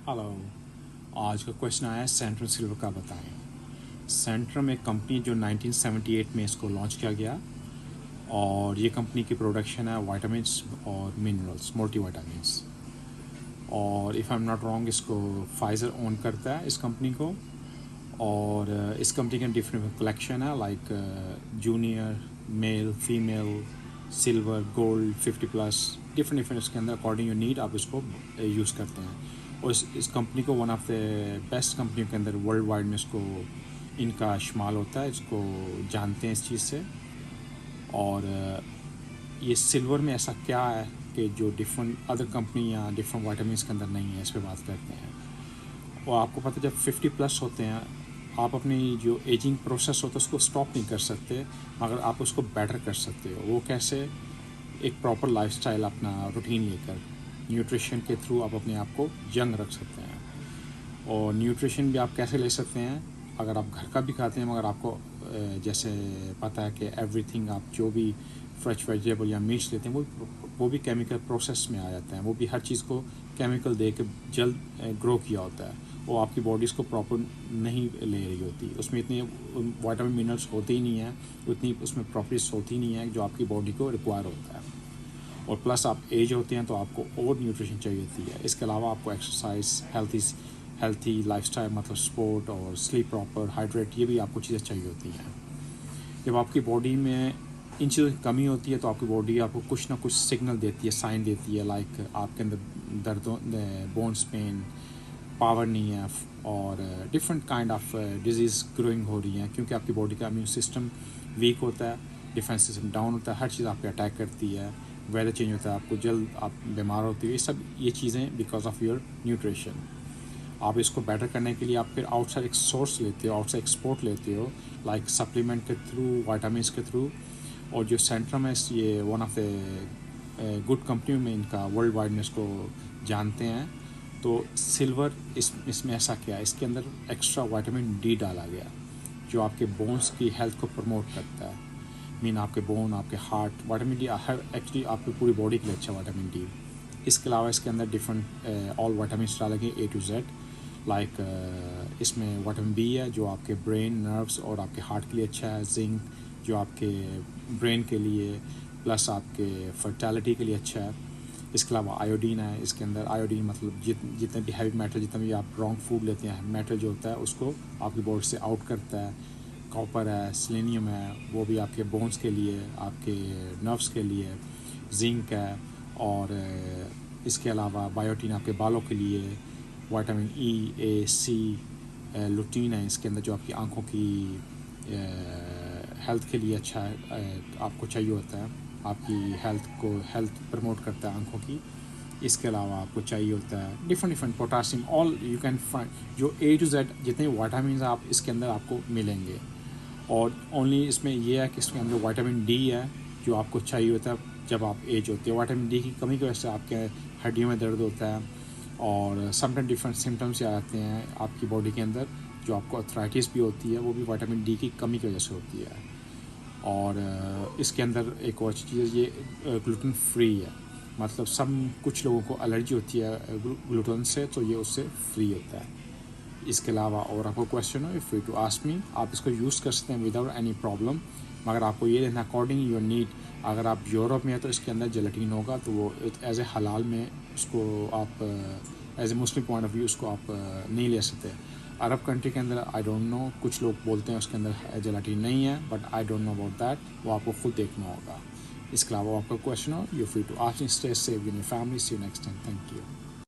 Hello. आज का question आया है सेंट्रम सिल्वर का बताएं। सेंट्रम एक कंपनी जो 1978 में इसको लॉन्च किया गया और ये कंपनी की प्रोडक्शन है विटामिन्स और मिनरल्स, मल्टी विटामिन्स। और if I am not wrong इसको फाइज़र ओन करता है इस कंपनी को। और इस कंपनी के डिफरेंट कलेक्शन है like junior, male, female, silver, gold, 50+ different इसके अंदर अकॉर्डिंग यू नीड आप इसको यूज़ करते हैं। और इस कंपनी को वन ऑफ द बेस्ट कंपनियों के अंदर वर्ल्ड वाइड में इसको इनका शुमाल होता है, इसको जानते हैं इस चीज़ से। और ये सिल्वर में ऐसा क्या है कि जो डिफरेंट अदर कंपनी या डिफरेंट वाइटामिन्स के अंदर नहीं है, इस पर बात करते हैं। और आपको पता है जब 50+ होते हैं आप अपनी जो एजिंग प्रोसेस होता है उसको स्टॉप नहीं कर सकते, मगर आप उसको बेटर कर सकते हो। वो कैसे? एक प्रॉपर लाइफस्टाइल अपना रूटीन लेकर, न्यूट्रिशन के थ्रू आप अपने आप को यंग रख सकते हैं। और न्यूट्रिशन भी आप कैसे ले सकते हैं? अगर आप घर का भी खाते हैं मगर आपको जैसे पता है कि एवरीथिंग आप जो भी फ्रेश वेजिटेबल या मीट्स लेते हैं वो भी केमिकल प्रोसेस में आ जाते हैं। वो भी हर चीज़ को केमिकल दे के जल्द ग्रो किया होता है। वो आपकी बॉडीज़ को प्रॉपर नहीं ले रही होती, उसमें इतने विटामिन मिनरल्स होते ही नहीं हैं, उतनी उसमें प्रॉपर्टीज होती नहीं है जो आपकी बॉडी को रिक्वायर होता है। और प्लस आप एज होते हैं तो आपको और न्यूट्रिशन चाहिए होती है। इसके अलावा आपको एक्सरसाइज, हेल्थी लाइफस्टाइल मतलब स्पोर्ट और स्लीप प्रॉपर, हाइड्रेट, ये भी आपको चीज़ें चाहिए होती हैं। जब आपकी बॉडी में इन चीज़ों की कमी होती है तो आपकी बॉडी आपको कुछ ना कुछ सिग्नल देती है, साइन देती है, लाइक आपके अंदर दर्दों, बोन्स पेन, पावर नहीं है और different kind of disease growing हो रही हैं, क्योंकि आपकी बॉडी का इम्यून सिस्टम वीक होता है, डिफेंस सिस्टम डाउन होता है, हर चीज़ आप पे अटैक करती है, वेदर चेंज होता है, आपको जल्द आप बीमार होती है। ये चीज़ें बिकॉज ऑफ योर न्यूट्रिशन। आप इसको बेटर करने के लिए आप फिर आउटसाइड एक सोर्स लेते हो, आउटसाइड एक्सपोर्ट लेते हो, लाइक सप्लीमेंट के थ्रू, वाइटामिन्स के थ्रू। और जो सेंट्रम है ये वन ऑफ द गुड कंपनियों में इनका वर्ल्ड वाइड में इसको जानते हैं। तो सिल्वर इसमें ऐसा क्या है, इसके अंदर एक्स्ट्रा विटामिन डी डाला गया जो आपके बोन्स की हेल्थ को प्रमोट करता है। मीन आपके बोन, आपके हार्ट, विटामिन डी हर एक्चुअली आपकी पूरी बॉडी के लिए अच्छा विटामिन डी। इसके अलावा इसके अंदर डिफरेंट ऑल विटामिन डाले गए A to Z, लाइक इसमें विटामिन बी है जो आपके ब्रेन, नर्व्स और आपके हार्ट के लिए अच्छा है। जिंक जो आपके ब्रेन के लिए प्लस आपके फर्टिलिटी के लिए अच्छा है। इसके अलावा आयोडीन है इसके अंदर। आयोडीन मतलब जितने भी हैवी मेटल, जितने भी आप रॉन्ग फूड लेते हैं, मेटल जो होता है उसको आपकी बॉडी से आउट करता है। कॉपर है, सेलेनियम है, वो भी आपके बोन्स के लिए, आपके नर्व्स के लिए। जिंक है और इसके अलावा बायोटीन आपके बालों के लिए, विटामिन E, A, C, लुटीन है इसके अंदर जो आपकी आँखों की हेल्थ के लिए अच्छा है, आपको चाहिए होता है, आपकी हेल्थ प्रमोट करता है आँखों की। इसके अलावा आपको चाहिए होता है different potassium, all you can find जो A to Z जितने विटामिन आप इसके अंदर आपको मिलेंगे। और ओनली इसमें यह है कि इसके अंदर विटामिन डी है जो आपको चाहिए होता है जब आप एज होती है। विटामिन डी की कमी की वजह से आपके हड्डियों में दर्द होता है और समटाइम डिफरेंट सिम्टम्स आते हैं आपकी बॉडी के अंदर। जो आपको अर्थराइटिस भी होती है वो भी विटामिन डी की कमी की वजह से होती है। और इसके अंदर एक और चीज़, ये ग्लूटेन फ्री है, मतलब कुछ लोगों को एलर्जी होती है ग्लूटेन से, तो ये उससे फ्री होता है। इसके अलावा और आपको क्वेश्चन हो, if you to ask me, आप इसको यूज़ कर सकते हैं विदाउट एनी प्रॉब्लम, मगर आपको ये देखना अकॉर्डिंग योर नीड। अगर आप यूरोप में है तो इसके अंदर जेलेटिन होगा, तो वो एज ए हलाल में उसको आप as a Muslim point of view उसको आप नहीं ले सकते। अरब कंट्री के अंदर आई डोंट नो, कुछ लोग बोलते हैं उसके अंदर जेलेटिन नहीं है, but I don't know about that, वो आपको खुद देखना होगा। इसके अलावा आपका क्वेश्चन हो, you free to ask me. Stay safe in your family. See you next time. Thank you.